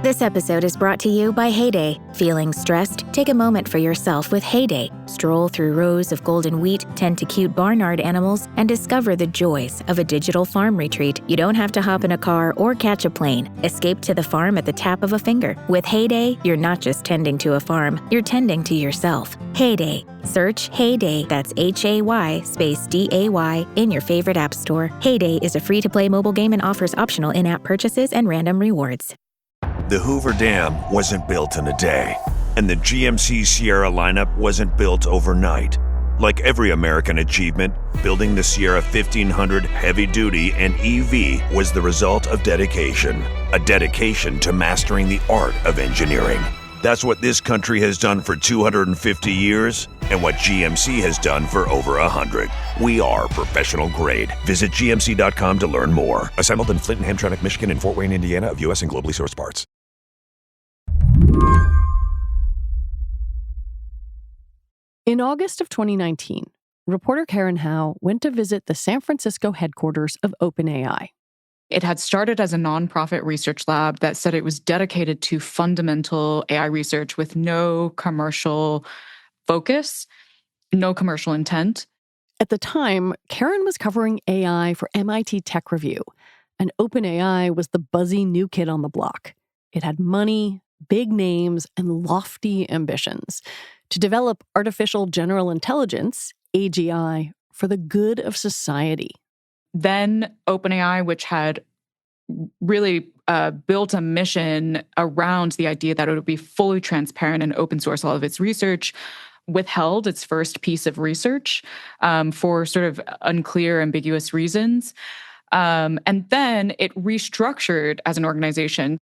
This episode is brought to you by Heyday. Feeling stressed? Take a moment for yourself with Heyday. Stroll through rows of golden wheat, tend to cute barnyard animals, and discover the joys of a digital farm retreat. You don't have to hop in a car or catch a plane. Escape to the farm at the tap of a finger. With Heyday, you're not just tending to a farm, you're tending to yourself. Heyday. Search Heyday, that's Hay space DAY, in your favorite app store. Heyday is a free-to-play mobile game and offers optional in-app purchases and random rewards. The Hoover Dam wasn't built in a day, and the GMC Sierra lineup wasn't built overnight. Like every American achievement, building the Sierra 1500 Heavy Duty and EV was the result of dedication, a dedication to mastering the art of engineering. That's what this country has done for 250 years, and what GMC has done for over 100. We are professional grade. Visit GMC.com to learn more. Assembled in Flint and Hamtramck, Michigan, and Fort Wayne, Indiana, of U.S. and globally sourced parts. In August of 2019, reporter Karen Howe went to visit the San Francisco headquarters of OpenAI. It had started as a nonprofit research lab that said it was dedicated to fundamental AI research with no commercial focus, no commercial intent. At the time, Karen was covering AI for MIT Tech Review, and OpenAI was the buzzy new kid on the block. It had money, big names, and lofty ambitions to develop artificial general intelligence, AGI, for the good of society. Then OpenAI, which had really built a mission around the idea that it would be fully transparent and open source all of its research, withheld its first piece of research for sort of unclear, ambiguous reasons. And then it restructured as an organization.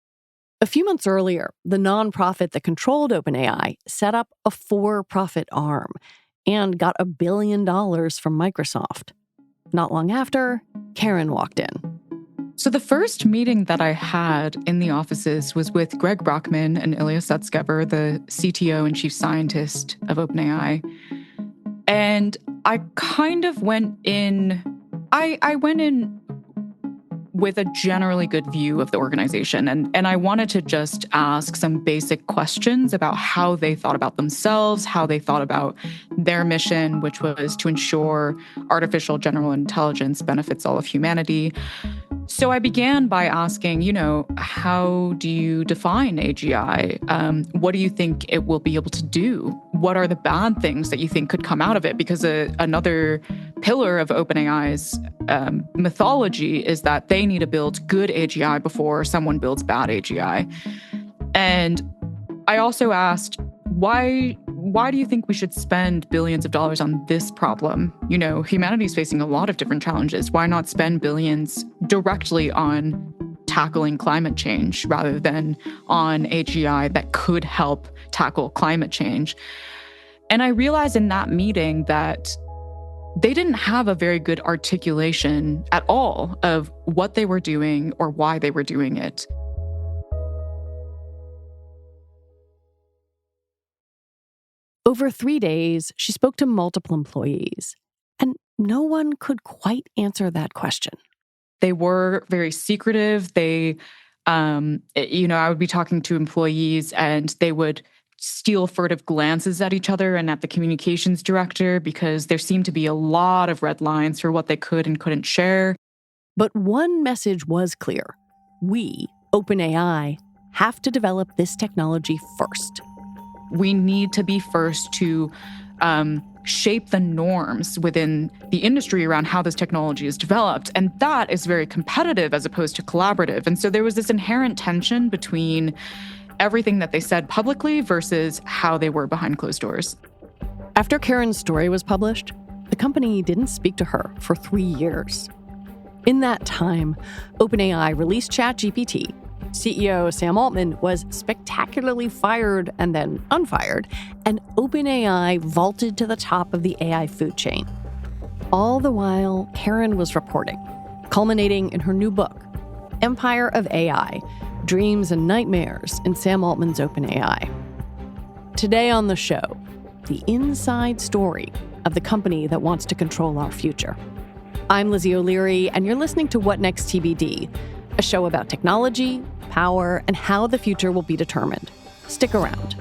A few months earlier, the nonprofit that controlled OpenAI set up a for-profit arm and got $1 billion from Microsoft. Not long after, Karen walked in. So the first meeting that I had in the offices was with Greg Brockman and Ilya Sutskever, the CTO and chief scientist of OpenAI. And I kind of went in, I went in with a generally good view of the organization. And I wanted to just ask some basic questions about how they thought about themselves, how they thought about their mission, which was to ensure artificial general intelligence benefits all of humanity. So I began by asking, how do you define AGI? What do you think it will be able to do? What are the bad things that you think could come out of it? Because another pillar of OpenAI's mythology is that they need to build good AGI before someone builds bad AGI. And I also asked, why do you think we should spend billions of dollars on this problem? Humanity's facing a lot of different challenges. Why not spend billions directly on tackling climate change rather than on AGI that could help tackle climate change? And I realized in that meeting that they didn't have a very good articulation at all of what they were doing or why they were doing it. Over 3 days, she spoke to multiple employees, and no one could quite answer that question. They were very secretive. I would be talking to employees and they would steal furtive glances at each other and at the communications director because there seemed to be a lot of red lines for what they could and couldn't share. But one message was clear. We, OpenAI, have to develop this technology first. We need to be first to shape the norms within the industry around how this technology is developed. And that is very competitive as opposed to collaborative. And so there was this inherent tension between everything that they said publicly versus how they were behind closed doors. After Karen's story was published, the company didn't speak to her for 3 years. In that time, OpenAI released ChatGPT. CEO Sam Altman was spectacularly fired and then unfired, and OpenAI vaulted to the top of the AI food chain. All the while, Karen was reporting, culminating in her new book, Empire of AI, Dreams and Nightmares in Sam Altman's OpenAI. Today on the show, the inside story of the company that wants to control our future. I'm Lizzie O'Leary, and you're listening to What Next TBD, a show about technology, power, and how the future will be determined. Stick around.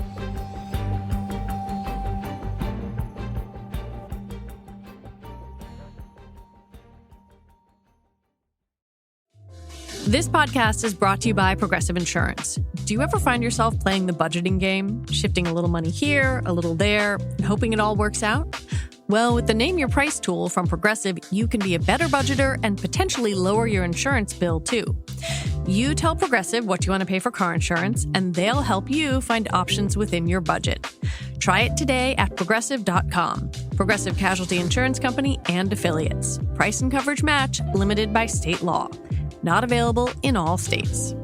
This podcast is brought to you by Progressive Insurance. Do you ever find yourself playing the budgeting game, shifting a little money here, a little there, and hoping it all works out? Well, with the Name Your Price tool from Progressive, you can be a better budgeter and potentially lower your insurance bill, too. You tell Progressive what you want to pay for car insurance, and they'll help you find options within your budget. Try it today at Progressive.com. Progressive Casualty Insurance Company and Affiliates. Price and coverage match limited by state law. Not available in all states.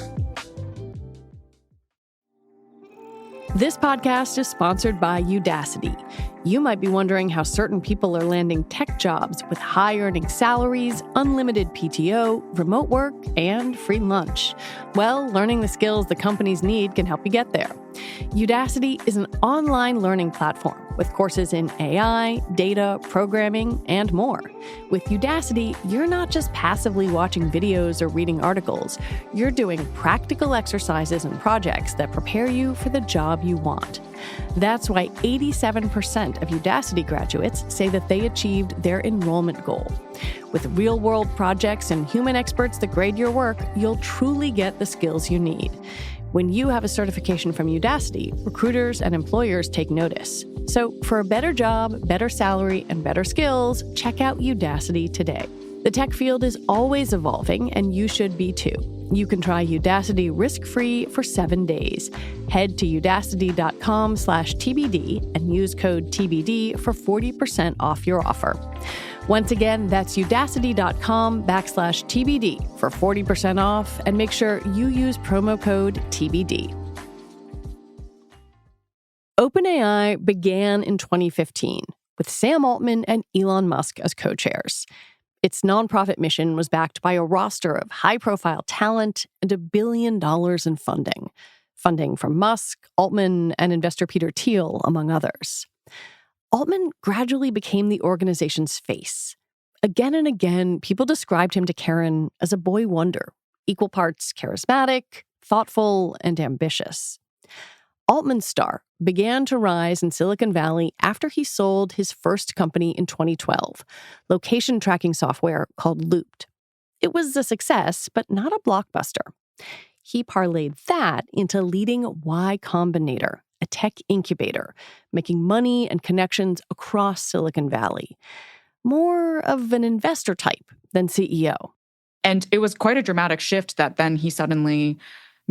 This podcast is sponsored by Udacity. You might be wondering how certain people are landing tech jobs with high-earning salaries, unlimited PTO, remote work, and free lunch. Well, learning the skills the companies need can help you get there. Udacity is an online learning platform with courses in AI, data, programming, and more. With Udacity, you're not just passively watching videos or reading articles. You're doing practical exercises and projects that prepare you for the job you want. That's why 87% of Udacity graduates say that they achieved their enrollment goal. With real-world projects and human experts that grade your work, you'll truly get the skills you need. When you have a certification from Udacity, recruiters and employers take notice. So for a better job, better salary, and better skills, check out Udacity today. The tech field is always evolving, and you should be too. You can try Udacity risk-free for 7 days. Head to udacity.com/TBD and use code TBD for 40% off your offer. Once again, that's udacity.com/TBD for 40% off, and make sure you use promo code TBD. OpenAI began in 2015 with Sam Altman and Elon Musk as co-chairs. Its nonprofit mission was backed by a roster of high-profile talent and $1 billion in funding. Funding from Musk, Altman, and investor Peter Thiel, among others. Altman gradually became the organization's face. Again and again, people described him to Karen as a boy wonder, equal parts charismatic, thoughtful, and ambitious. Altman's star began to rise in Silicon Valley after he sold his first company in 2012, location tracking software called Looped. It was a success, but not a blockbuster. He parlayed that into leading Y Combinator, a tech incubator, making money and connections across Silicon Valley. More of an investor type than CEO. And it was quite a dramatic shift that then he suddenly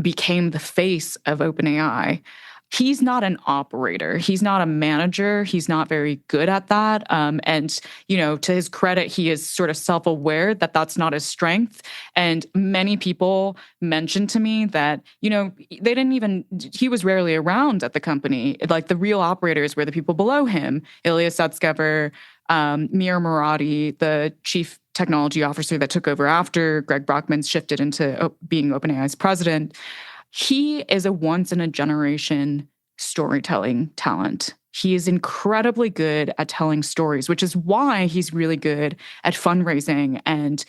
became the face of OpenAI. He's not an operator. He's not a manager. He's not very good at that. And, to his credit, he is sort of self-aware that that's not his strength. And many people mentioned to me that, he was rarely around at the company. Like the real operators were the people below him, Ilya Sutskever, Mir Murati, the chief technology officer that took over after Greg Brockman shifted into being OpenAI's president. He is a once-in-a-generation storytelling talent. He is incredibly good at telling stories, which is why he's really good at fundraising and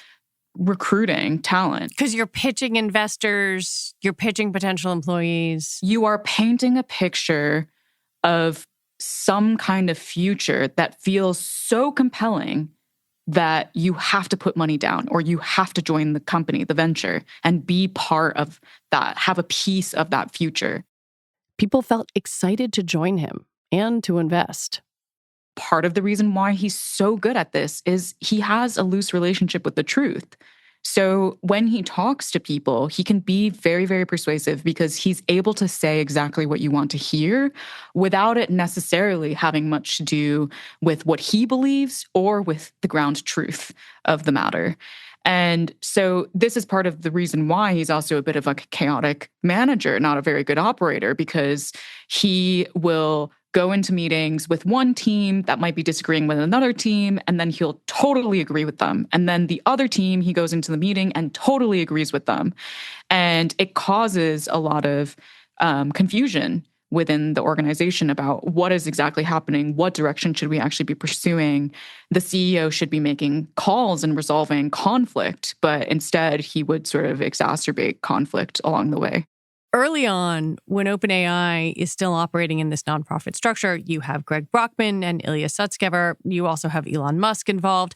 recruiting talent. Because you're pitching investors, you're pitching potential employees. You are painting a picture of some kind of future that feels so compelling that you have to put money down or you have to join the company, the venture, and be part of that, have a piece of that future. People felt excited to join him and to invest. Part of the reason why he's so good at this is he has a loose relationship with the truth. So when he talks to people, he can be very, very persuasive because he's able to say exactly what you want to hear without it necessarily having much to do with what he believes or with the ground truth of the matter. And so this is part of the reason why he's also a bit of a chaotic manager, not a very good operator, because he will go into meetings with one team that might be disagreeing with another team, and then he'll totally agree with them. And then the other team, he goes into the meeting and totally agrees with them. And it causes a lot of confusion within the organization about what is exactly happening, what direction should we actually be pursuing. The CEO should be making calls and resolving conflict, but instead he would sort of exacerbate conflict along the way. Early on, when OpenAI is still operating in this nonprofit structure, you have Greg Brockman and Ilya Sutskever. You also have Elon Musk involved.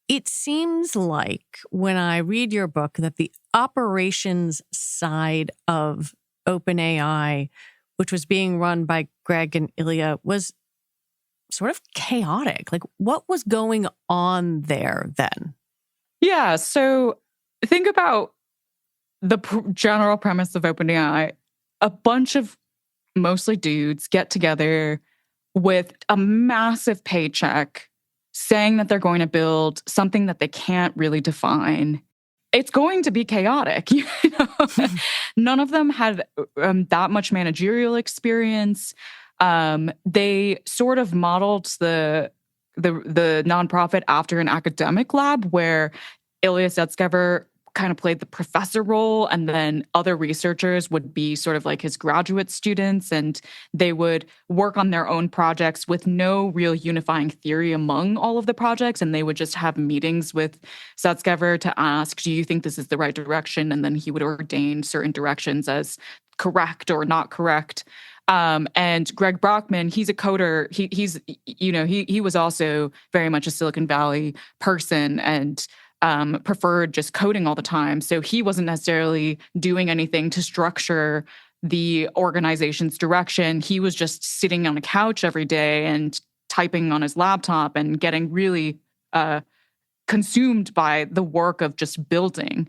It seems like when I read your book that the operations side of OpenAI, which was being run by Greg and Ilya, was sort of chaotic. Like, what was going on there then? Yeah, so think about the general premise of OpenAI. A bunch of mostly dudes get together with a massive paycheck saying that they're going to build something that they can't really define. It's going to be chaotic. You know? None of them had that much managerial experience. They sort of modeled the nonprofit after an academic lab where Ilya Sutskever kind of played the professor role, and then other researchers would be sort of like his graduate students, and they would work on their own projects with no real unifying theory among all of the projects, and they would just have meetings with Sutskever to ask, do you think this is the right direction? And then he would ordain certain directions as correct or not correct. And Greg Brockman, he's a coder. He was also very much a Silicon Valley person and preferred just coding all the time. So he wasn't necessarily doing anything to structure the organization's direction. He was just sitting on a couch every day and typing on his laptop and getting really consumed by the work of just building.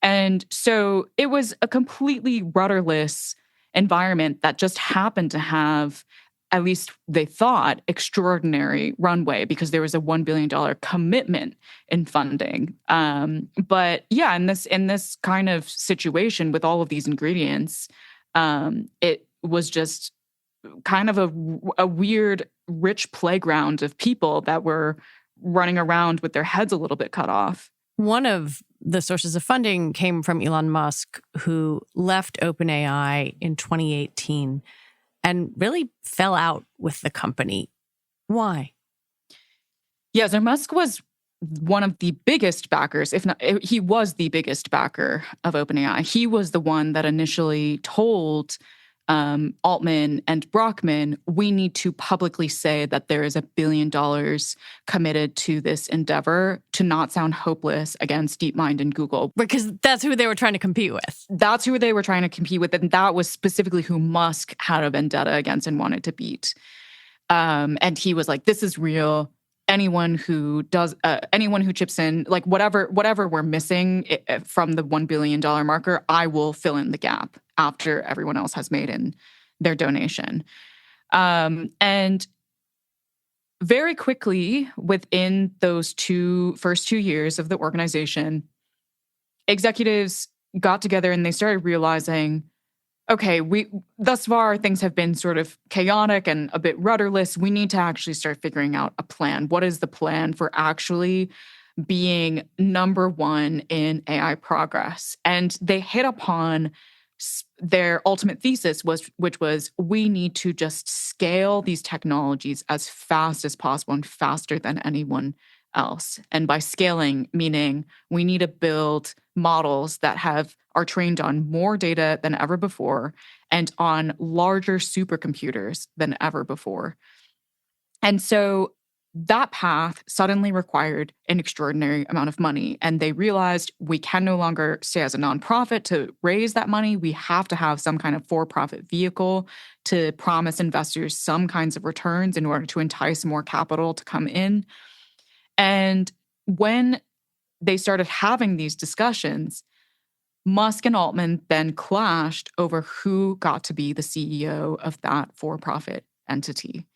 And so it was a completely rudderless environment that just happened to have, at least they thought, extraordinary runway because there was a $1 billion commitment in funding. But yeah, in this kind of situation with all of these ingredients, it was just kind of a weird, rich playground of people that were running around with their heads a little bit cut off. One of the sources of funding came from Elon Musk, who left OpenAI in 2018. And really fell out with the company. Why? Yeah, so Musk was one of the biggest backers, if not, he was the biggest backer of OpenAI. He was the one that initially told Altman and Brockman, we need to publicly say that there is $1 billion committed to this endeavor to not sound hopeless against DeepMind and Google. Because that's who they were trying to compete with. That's who they were trying to compete with. And that was specifically who Musk had a vendetta against and wanted to beat. And he was like, this is real. Anyone who chips in, like whatever we're missing from the $1 billion marker, I will fill in the gap after everyone else has made in their donation. And very quickly, within those first 2 years of the organization, executives got together and they started realizing, okay, thus far things have been sort of chaotic and a bit rudderless. We need to actually start figuring out a plan. What is the plan for actually being number one in AI progress? And they hit upon their ultimate thesis, which was we need to just scale these technologies as fast as possible and faster than anyone else. And by scaling, meaning we need to build models that are trained on more data than ever before and on larger supercomputers than ever before. And so that path suddenly required an extraordinary amount of money. And they realized we can no longer stay as a nonprofit to raise that money. We have to have some kind of for-profit vehicle to promise investors some kinds of returns in order to entice more capital to come in. And when they started having these discussions, Musk and Altman then clashed over who got to be the CEO of that for-profit entity.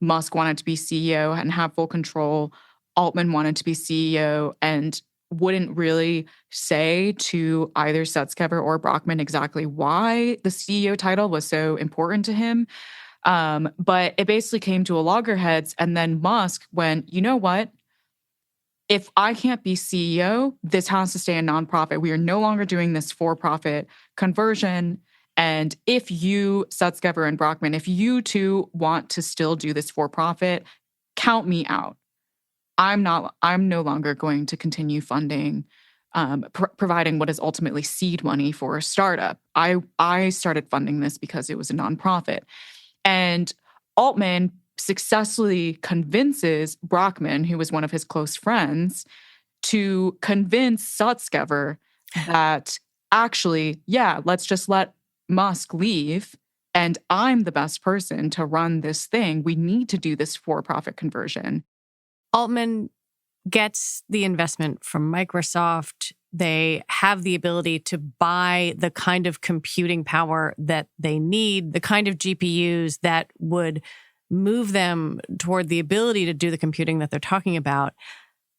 Musk wanted to be CEO and have full control. Altman wanted to be CEO and wouldn't really say to either Sutskever or Brockman exactly why the CEO title was so important to him. But it basically came to a loggerheads. And then Musk went, you know what? If I can't be CEO, this has to stay a nonprofit. We are no longer doing this for-profit conversion. And if you, Sutskever and Brockman, if you two want to still do this for profit, count me out. I'm no longer going to continue funding, providing what is ultimately seed money for a startup. I started funding this because it was a nonprofit. And Altman successfully convinces Brockman, who was one of his close friends, to convince Sutskever that actually, yeah, let's just let Musk leave, and I'm the best person to run this thing. We need to do this for-profit conversion. Altman gets the investment from Microsoft. They have the ability to buy the kind of computing power that they need, the kind of GPUs that would move them toward the ability to do the computing that they're talking about.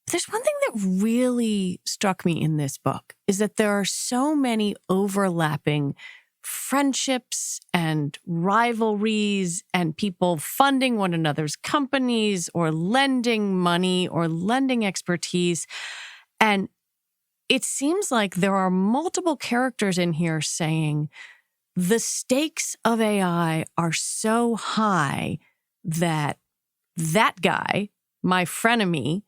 But there's one thing that really struck me in this book is that there are so many overlapping friendships and rivalries and people funding one another's companies or lending money or lending expertise. And it seems like there are multiple characters in here saying the stakes of AI are so high that guy, my frenemy,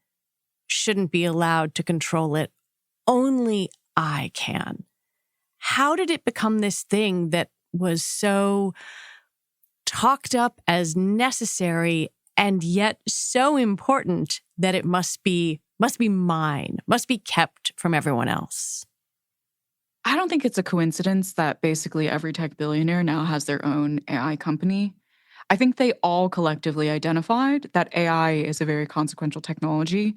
shouldn't be allowed to control it. Only I can. How did it become this thing that was so talked up as necessary and yet so important that it must be mine, must be kept from everyone else? I don't think it's a coincidence that basically every tech billionaire now has their own AI company. I think they all collectively identified that AI is a very consequential technology,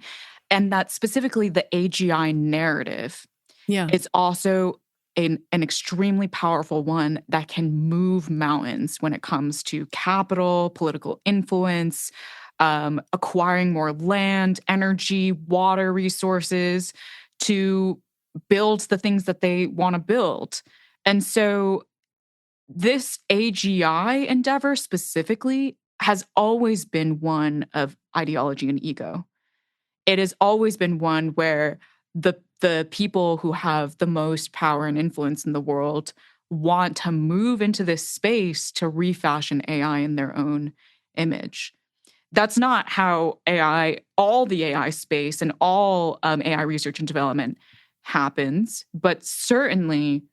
and that specifically the AGI narrative is also an extremely powerful one that can move mountains when it comes to capital, political influence, acquiring more land, energy, water resources to build the things that they want to build. And so this AGI endeavor specifically has always been one of ideology and ego. It has always been one where the people who have the most power and influence in the world want to move into this space to refashion AI in their own image. That's not how all the AI space and all AI research and development happens, but certainly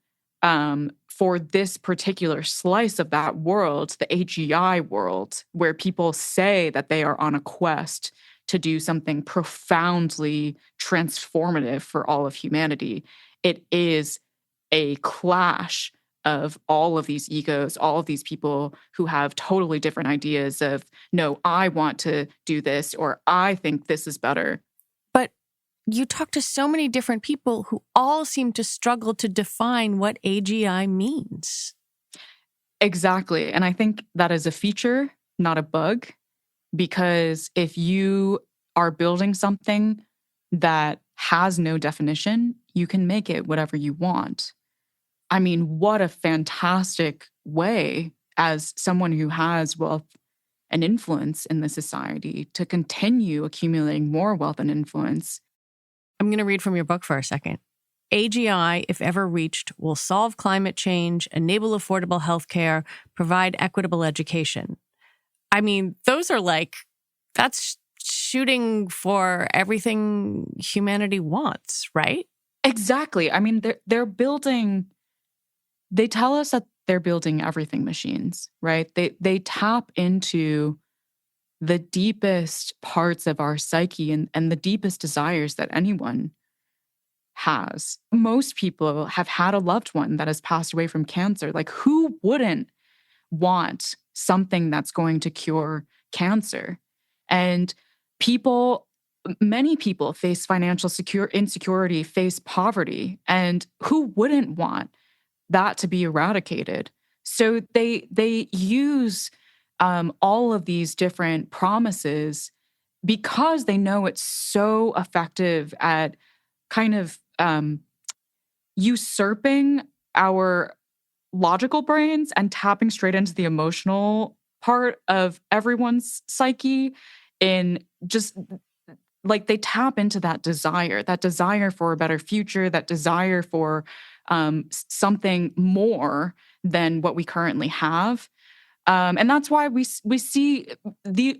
for this particular slice of that world, the AGI world, where people say that they are on a quest to do something profoundly transformative for all of humanity, it is a clash of all of these egos, all of these people who have totally different ideas of, no, I want to do this, or I think this is better. But you talk to so many different people who all seem to struggle to define what AGI means. Exactly. And I think that is a feature, not a bug, because if you are building something that has no definition, you can make it whatever you want. I mean, what a fantastic way as someone who has wealth and influence in the society to continue accumulating more wealth and influence. I'm going to read from your book for a second. AGI, if ever reached, will solve climate change, enable affordable healthcare, provide equitable education. I mean, those are that's shooting for everything humanity wants, right? Exactly. I mean, they tell us that they're building everything machines, right? They tap into the deepest parts of our psyche and the deepest desires that anyone has. Most people have had a loved one that has passed away from cancer. Like, who wouldn't want something that's going to cure cancer? And many people face financial insecurity, face poverty, and who wouldn't want that to be eradicated? So they use all of these different promises because they know it's so effective at kind of usurping our logical brains and tapping straight into the emotional part of everyone's psyche, in just like they tap into that desire for a better future, that desire for something more than what we currently have. And that's why we see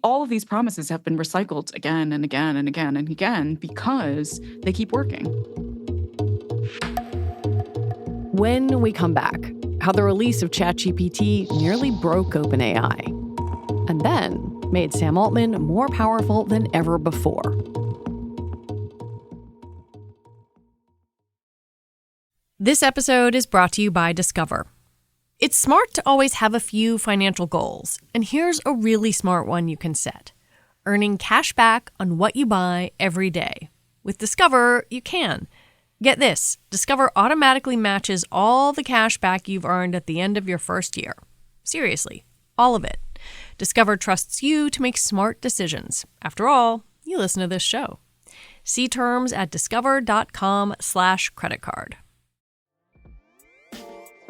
all of these promises have been recycled again and again and again and again because they keep working. When we come back, how the release of ChatGPT nearly broke OpenAI and then made Sam Altman more powerful than ever before. This episode is brought to you by Discover. It's smart to always have a few financial goals, and here's a really smart one you can set. Earning cash back on what you buy every day. With Discover, you can. Get this, Discover automatically matches all the cash back you've earned at the end of your first year. Seriously, all of it. Discover trusts you to make smart decisions. After all, you listen to this show. See terms at discover.com/creditcard.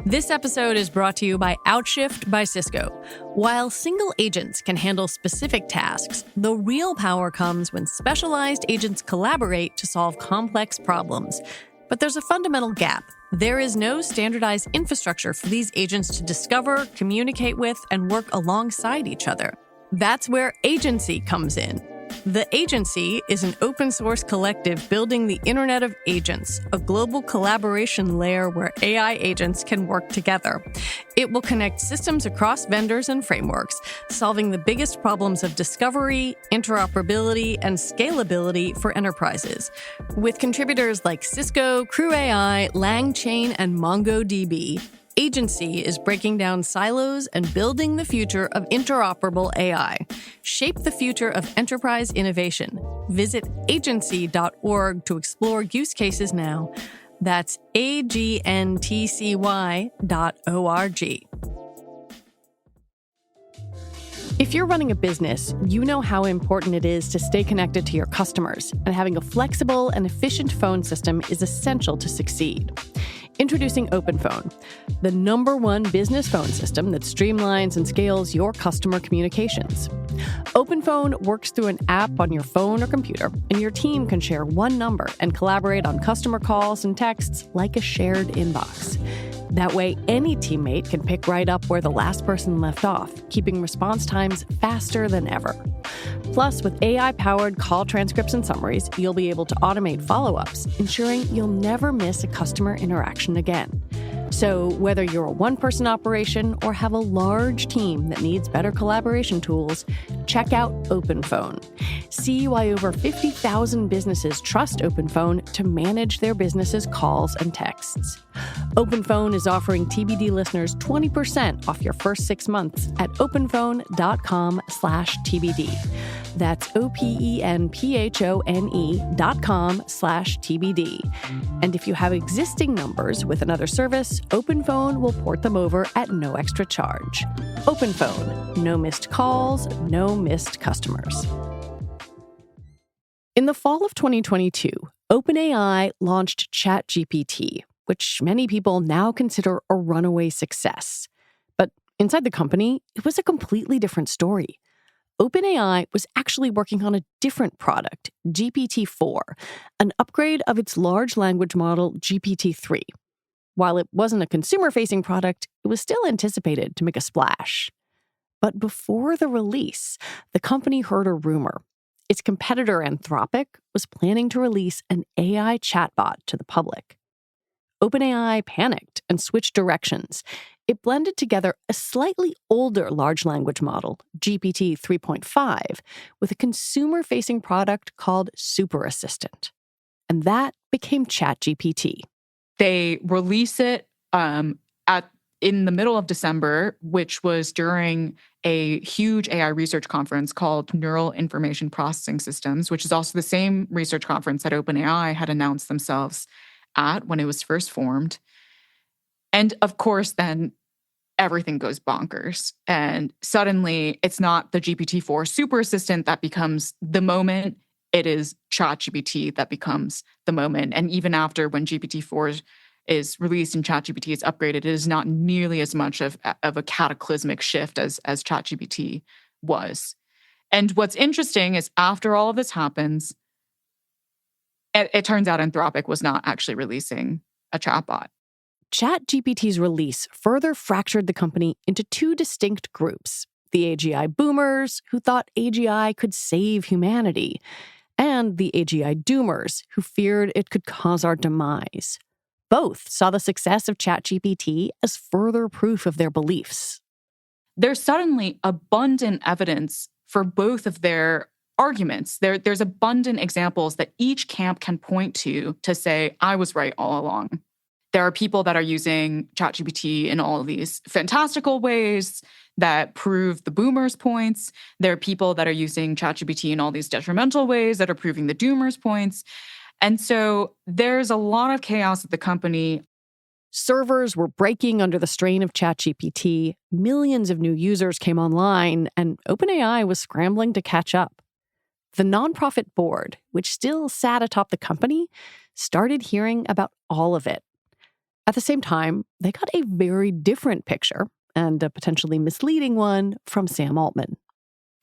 This episode is brought to you by OutShift by Cisco. While single agents can handle specific tasks, the real power comes when specialized agents collaborate to solve complex problems. But there's a fundamental gap. There is no standardized infrastructure for these agents to discover, communicate with, and work alongside each other. That's where agency comes in. The Agency is an open-source collective building the Internet of Agents, a global collaboration layer where AI agents can work together. It will connect systems across vendors and frameworks, solving the biggest problems of discovery, interoperability, and scalability for enterprises. With contributors like Cisco, CrewAI, LangChain, and MongoDB, Agency is breaking down silos and building the future of interoperable AI. Shape the future of enterprise innovation. Visit agency.org to explore use cases now. That's agntcy.org. If you're running a business, you know how important it is to stay connected to your customers, and having a flexible and efficient phone system is essential to succeed. Introducing OpenPhone, the #1 business phone system that streamlines and scales your customer communications. OpenPhone works through an app on your phone or computer, and your team can share one number and collaborate on customer calls and texts like a shared inbox. That way, any teammate can pick right up where the last person left off, keeping response times faster than ever. Plus, with AI-powered call transcripts and summaries, you'll be able to automate follow-ups, ensuring you'll never miss a customer interaction again. So whether you're a one-person operation or have a large team that needs better collaboration tools, check out OpenPhone. See why over 50,000 businesses trust OpenPhone to manage their business's calls and texts. OpenPhone is offering TBD listeners 20% off your first 6 months at openphone.com/TBD. That's openphone.com/TBD. And if you have existing numbers with another service, OpenPhone will port them over at no extra charge. OpenPhone. No missed calls, no missed customers. In the fall of 2022, OpenAI launched ChatGPT, which many people now consider a runaway success. But inside the company, it was a completely different story. OpenAI was actually working on a different product, GPT-4, an upgrade of its large language model GPT-3. While it wasn't a consumer-facing product, it was still anticipated to make a splash. But before the release, the company heard a rumor. Its competitor Anthropic was planning to release an AI chatbot to the public. OpenAI panicked and switched directions. It blended together a slightly older large language model, GPT 3.5, with a consumer-facing product called Super Assistant. And that became ChatGPT. They release it in the middle of December, which was during a huge AI research conference called Neural Information Processing Systems, which is also the same research conference that OpenAI had announced themselves at when it was first formed. And of course, then everything goes bonkers. And suddenly, it's not the GPT-4 super assistant that becomes the moment. It is ChatGPT that becomes the moment. And even after when GPT-4 is released and ChatGPT is upgraded, it is not nearly as much of a cataclysmic shift as ChatGPT was. And what's interesting is after all of this happens, it turns out Anthropic was not actually releasing a chatbot. ChatGPT's release further fractured the company into two distinct groups: the AGI boomers, who thought AGI could save humanity, and the AGI doomers, who feared it could cause our demise. Both saw the success of ChatGPT as further proof of their beliefs. There's suddenly abundant evidence for both of their arguments. There's abundant examples that each camp can point to say, I was right all along. There are people that are using ChatGPT in all of these fantastical ways that prove the boomers' points. There are people that are using ChatGPT in all these detrimental ways that are proving the doomers' points. And so there's a lot of chaos at the company. Servers were breaking under the strain of ChatGPT, millions of new users came online, and OpenAI was scrambling to catch up. The nonprofit board, which still sat atop the company, started hearing about all of it. At the same time, they got a very different picture, and a potentially misleading one, from Sam Altman.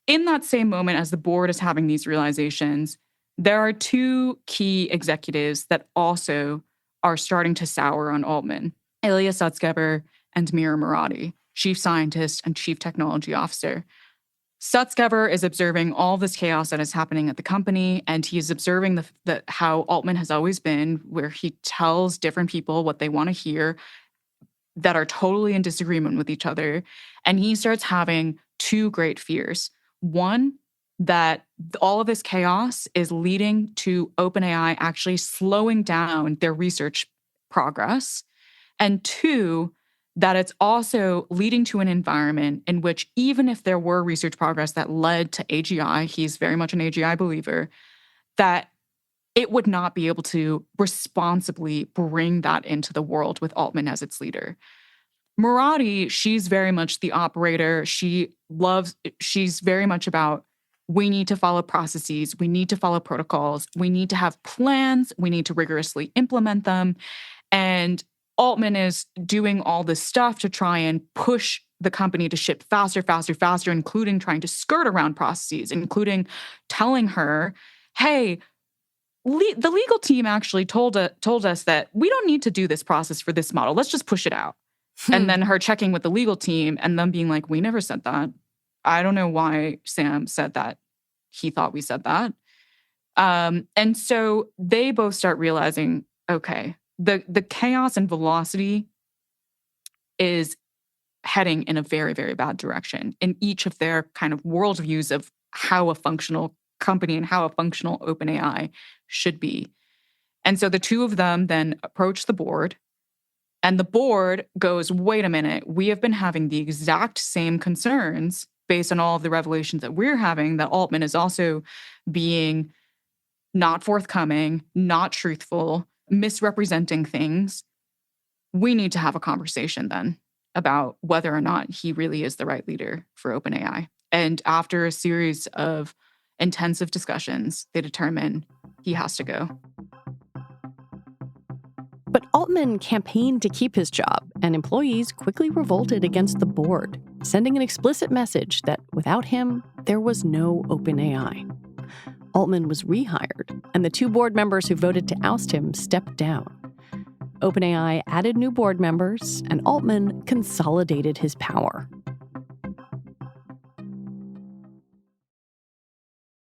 In that same moment, as the board is having these realizations, there are two key executives that also are starting to sour on Altman: Ilya Sutskever and Mira Murati, chief scientist and chief technology officer. Sutskever is observing all this chaos that is happening at the company, and he is observing how Altman has always been, where he tells different people what they want to hear that are totally in disagreement with each other. And he starts having two great fears. One, that all of this chaos is leading to OpenAI actually slowing down their research progress. And two, that it's also leading to an environment in which, even if there were research progress that led to AGI, he's very much an AGI believer, that it would not be able to responsibly bring that into the world with Altman as its leader. Murati, she's very much the operator. She's very much about, we need to follow processes, we need to follow protocols, we need to have plans, we need to rigorously implement them. And Altman is doing all this stuff to try and push the company to ship faster, including trying to skirt around processes, including telling her, hey, the legal team actually told us that we don't need to do this process for this model. Let's just push it out. And then her checking with the legal team and them being like, we never said that. I don't know why Sam said that. He thought we said that. And so they both start realizing, okay, the chaos and velocity is heading in a very, very bad direction in each of their kind of worldviews of how a functional company and how a functional OpenAI should be. And so the two of them then approach the board, and the board goes, wait a minute, we have been having the exact same concerns based on all of the revelations that we're having, that Altman is also being not forthcoming, not truthful, misrepresenting things. We need to have a conversation then about whether or not he really is the right leader for OpenAI. And after a series of intensive discussions, they determine he has to go. But Altman campaigned to keep his job, and employees quickly revolted against the board, sending an explicit message that without him, there was no OpenAI. Altman was rehired, and the two board members who voted to oust him stepped down. OpenAI added new board members, and Altman consolidated his power.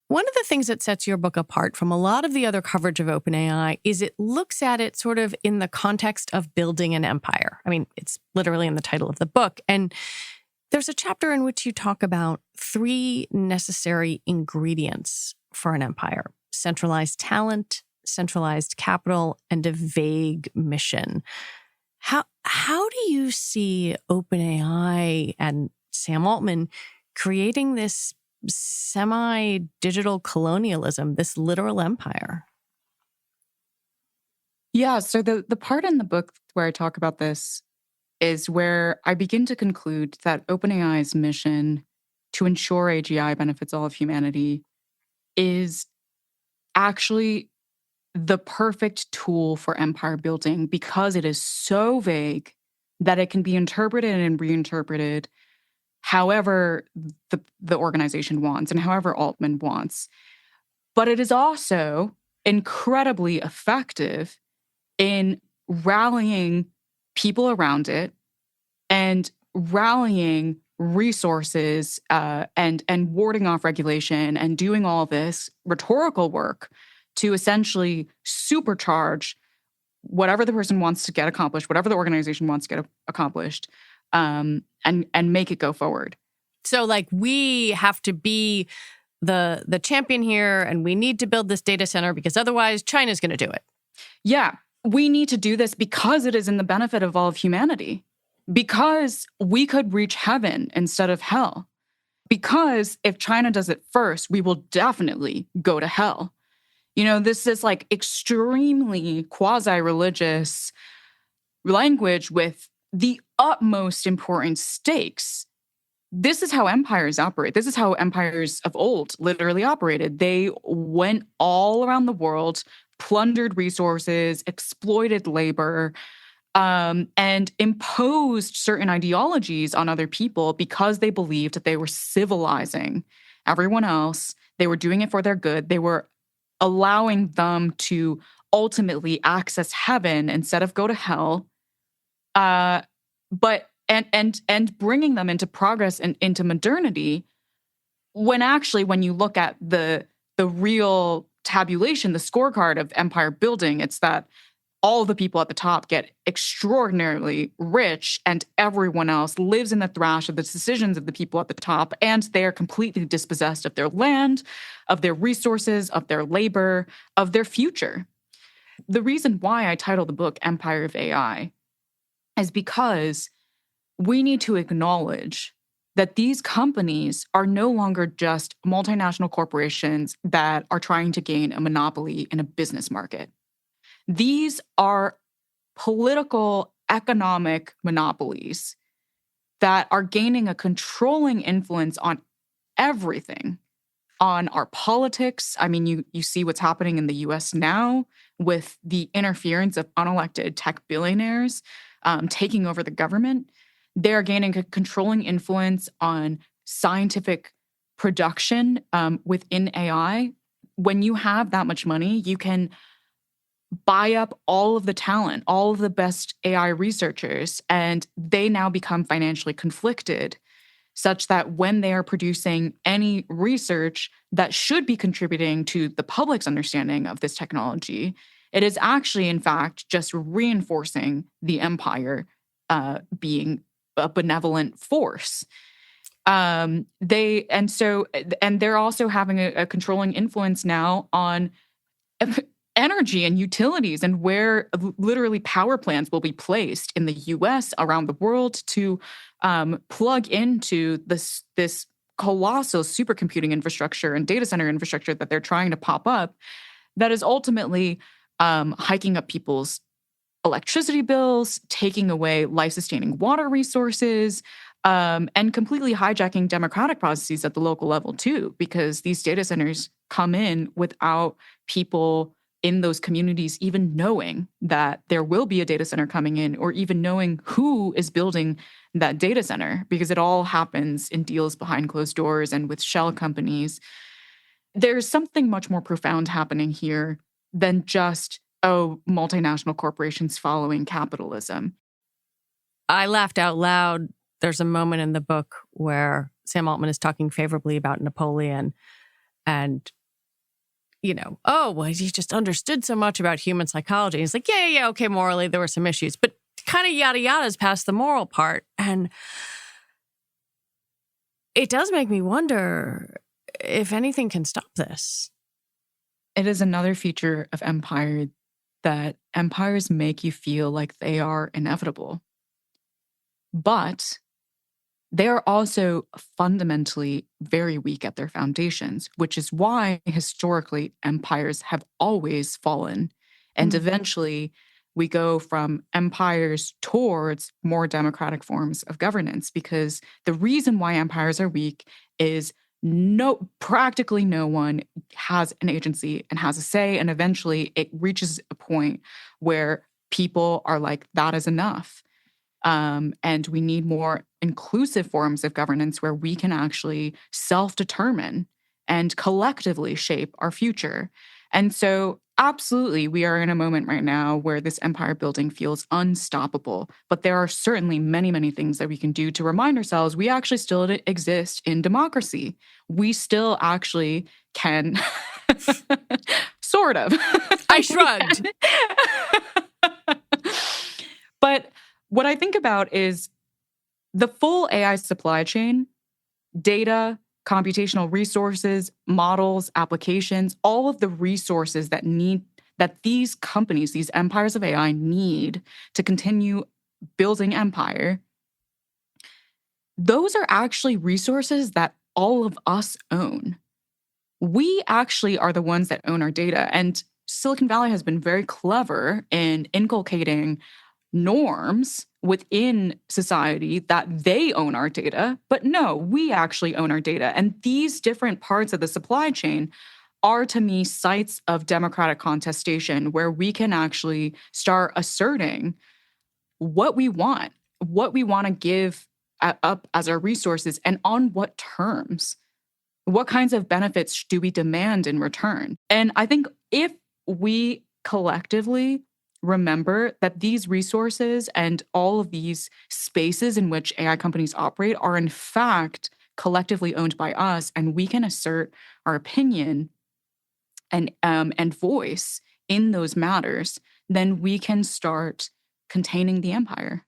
One of the things that sets your book apart from a lot of the other coverage of OpenAI is it looks at it sort of in the context of building an empire. I mean, it's literally in the title of the book. And there's a chapter in which you talk about 3 necessary ingredients for an empire: centralized talent, centralized capital, and a vague mission. How do you see OpenAI and Sam Altman creating this semi-digital colonialism, this literal empire? Yeah, so the part in the book where I talk about this is where I begin to conclude that OpenAI's mission to ensure AGI benefits all of humanity is actually the perfect tool for empire building, because it is so vague that it can be interpreted and reinterpreted however the organization wants and however Altman wants. But it is also incredibly effective in rallying people around it and rallying resources and warding off regulation and doing all this rhetorical work to essentially supercharge whatever the person wants to get accomplished, whatever the organization wants to get accomplished, and make it go forward. So, like, we have to be the champion here, and we need to build this data center because otherwise China's going to do it. Yeah, we need to do this because it is in the benefit of all of humanity. Because we could reach heaven instead of hell. Because if China does it first, we will definitely go to hell. You know, this is like extremely quasi-religious language with the utmost important stakes. This is how empires operate. This is how empires of old literally operated. They went all around the world, plundered resources, exploited labor, and imposed certain ideologies on other people because they believed that they were civilizing everyone else. They were doing it for their good. They were allowing them to ultimately access heaven instead of go to hell. But bringing them into progress and into modernity, when actually, when you look at the real tabulation, the scorecard of empire building, it's that all the people at the top get extraordinarily rich and everyone else lives in the thrash of the decisions of the people at the top, and they are completely dispossessed of their land, of their resources, of their labor, of their future. The reason why I title the book Empire of AI is because we need to acknowledge that these companies are no longer just multinational corporations that are trying to gain a monopoly in a business market. These are political, economic monopolies that are gaining a controlling influence on everything, on our politics. I mean, you see what's happening in the US now with the interference of unelected tech billionaires taking over the government. They're gaining a controlling influence on scientific production within AI. When you have that much money, you can buy up all of the talent, all of the best AI researchers, and they now become financially conflicted, such that when they are producing any research that should be contributing to the public's understanding of this technology, it is actually, in fact, just reinforcing the empire being a benevolent force. They're also having a controlling influence now on energy and utilities and where literally power plants will be placed in the US, around the world, to plug into this colossal supercomputing infrastructure and data center infrastructure that they're trying to pop up, that is ultimately hiking up people's electricity bills, taking away life-sustaining water resources, and completely hijacking democratic processes at the local level too, because these data centers come in without people in those communities even knowing that there will be a data center coming in, or even knowing who is building that data center, because it all happens in deals behind closed doors and with shell companies. There's something much more profound happening here than just, multinational corporations following capitalism. I laughed out loud. There's a moment in the book where Sam Altman is talking favorably about Napoleon and, he just understood so much about human psychology. He's like, yeah, okay, morally there were some issues, but kind of yada yada's past the moral part. And it does make me wonder if anything can stop this. It is another feature of empire that empires make you feel like they are inevitable. But they are also fundamentally very weak at their foundations, which is why historically empires have always fallen. And eventually we go from empires towards more democratic forms of governance, because the reason why empires are weak is practically no one has an agency and has a say. And eventually it reaches a point where people are like, that is enough. And we need more inclusive forms of governance where we can actually self-determine and collectively shape our future. And so absolutely, we are in a moment right now where this empire building feels unstoppable. But there are certainly many, many things that we can do to remind ourselves we actually still exist in democracy. We still actually can, sort of. I shrugged. But what I think about is the full AI supply chain, data, computational resources, models, applications, all of the resources that these companies, these empires of AI need to continue building empire. Those are actually resources that all of us own. We actually are the ones that own our data. And Silicon Valley has been very clever in inculcating norms within society that they own our data. But no, we actually own our data. And these different parts of the supply chain are, to me, sites of democratic contestation where we can actually start asserting what we want to give up as our resources, and on what terms. What kinds of benefits do we demand in return? And I think if we collectively remember that these resources and all of these spaces in which AI companies operate are in fact collectively owned by us, and we can assert our opinion and voice in those matters, then we can start containing the empire.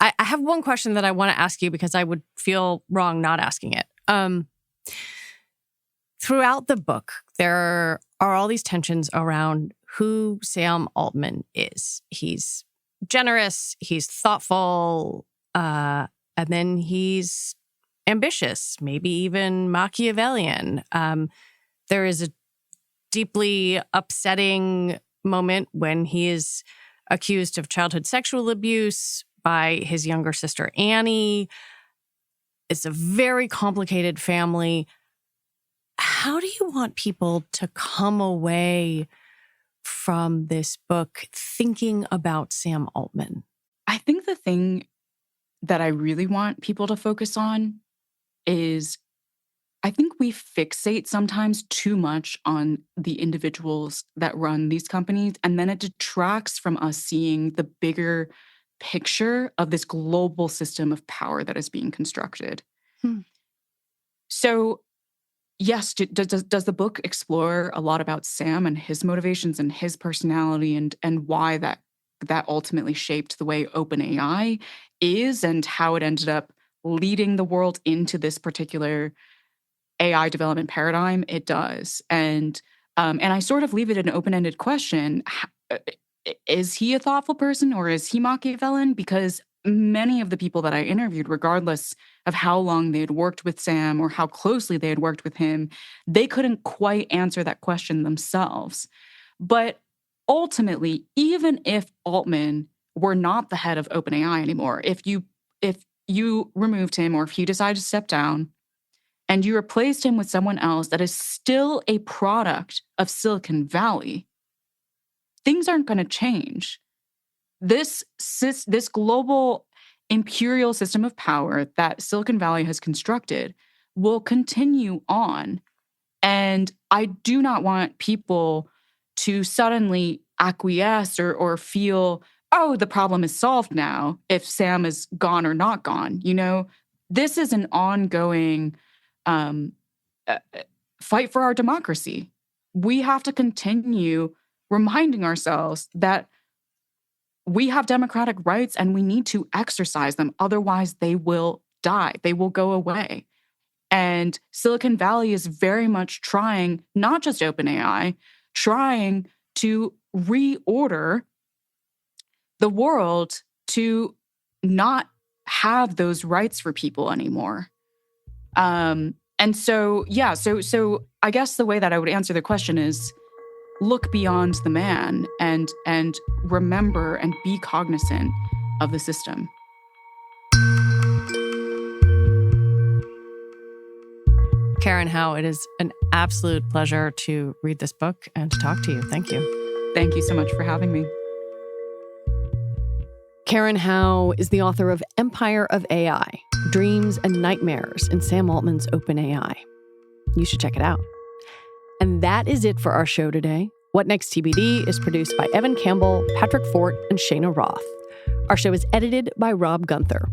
I have one question that I want to ask you because I would feel wrong not asking it. Throughout the book, there are all these tensions around who Sam Altman is. He's generous, he's thoughtful, and then he's ambitious, maybe even Machiavellian. There is a deeply upsetting moment when he is accused of childhood sexual abuse by his younger sister, Annie. It's a very complicated family. How do you want people to come away from this book thinking about Sam Altman? I think the thing that I really want people to focus on is I think we fixate sometimes too much on the individuals that run these companies, and then it detracts from us seeing the bigger picture of this global system of power that is being constructed. So, yes, does the book explore a lot about Sam and his motivations and his personality and why that ultimately shaped the way OpenAI is and how it ended up leading the world into this particular AI development paradigm? It does. And I sort of leave it an open-ended question. Is he a thoughtful person or is he Machiavellian? Because many of the people that I interviewed, regardless of how long they had worked with Sam or how closely they had worked with him, they couldn't quite answer that question themselves. But ultimately, even if Altman were not the head of OpenAI anymore, if you removed him or if he decided to step down and you replaced him with someone else that is still a product of Silicon Valley, things aren't going to change. This global imperial system of power that Silicon Valley has constructed will continue on. And I do not want people to suddenly acquiesce or feel, oh, the problem is solved now if Sam is gone or not gone. You know, this is an ongoing fight for our democracy. We have to continue reminding ourselves that we have democratic rights and we need to exercise them. Otherwise, they will die. They will go away. And Silicon Valley is very much trying, not just OpenAI, trying to reorder the world to not have those rights for people anymore. And so, yeah, so I guess the way that I would answer the question is look beyond the man and remember and be cognizant of the system. Karen Howe, it is an absolute pleasure to read this book and to talk to you. Thank you. Thank you so much for having me. Karen Howe is the author of Empire of AI, Dreams and Nightmares in Sam Altman's OpenAI. You should check it out. And that is it for our show today. What Next TBD is produced by Evan Campbell, Patrick Fort, and Shayna Roth. Our show is edited by Rob Gunther.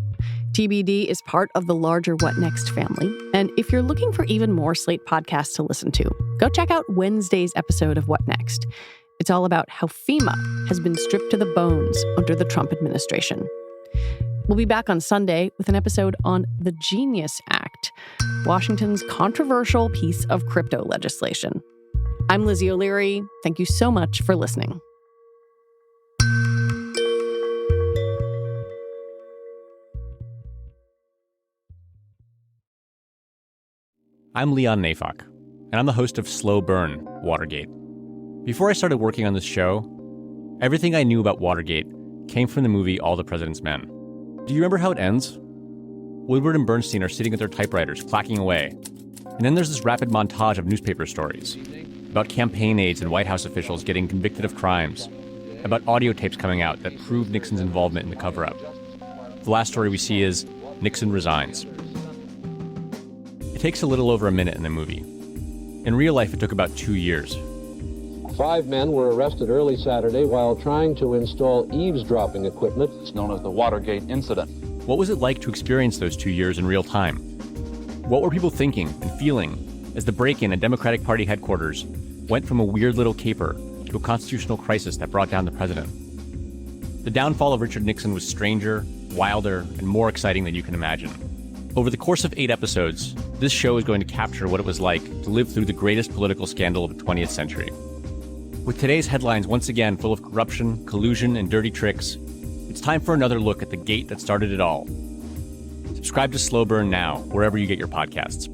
TBD is part of the larger What Next family. And if you're looking for even more Slate podcasts to listen to, go check out Wednesday's episode of What Next. It's all about how FEMA has been stripped to the bones under the Trump administration. We'll be back on Sunday with an episode on the Genius Act, Washington's controversial piece of crypto legislation. I'm Lizzie O'Leary. Thank you so much for listening. I'm Leon Neyfakh, and I'm the host of Slow Burn, Watergate. Before I started working on this show, everything I knew about Watergate came from the movie All the President's Men. Do you remember how it ends? Woodward and Bernstein are sitting at their typewriters, clacking away. And then there's this rapid montage of newspaper stories about campaign aides and White House officials getting convicted of crimes, about audio tapes coming out that prove Nixon's involvement in the cover-up. The last story we see is Nixon resigns. It takes a little over a minute in the movie. In real life, it took about 2 years. 5 men were arrested early Saturday while trying to install eavesdropping equipment. It's known as the Watergate incident. What was it like to experience those 2 years in real time? What were people thinking and feeling as the break-in at Democratic Party headquarters went from a weird little caper to a constitutional crisis that brought down the president? The downfall of Richard Nixon was stranger, wilder, and more exciting than you can imagine. Over the course of 8 episodes, this show is going to capture what it was like to live through the greatest political scandal of the 20th century. With today's headlines once again full of corruption, collusion, and dirty tricks, it's time for another look at the gate that started it all. Subscribe to Slow Burn now, wherever you get your podcasts.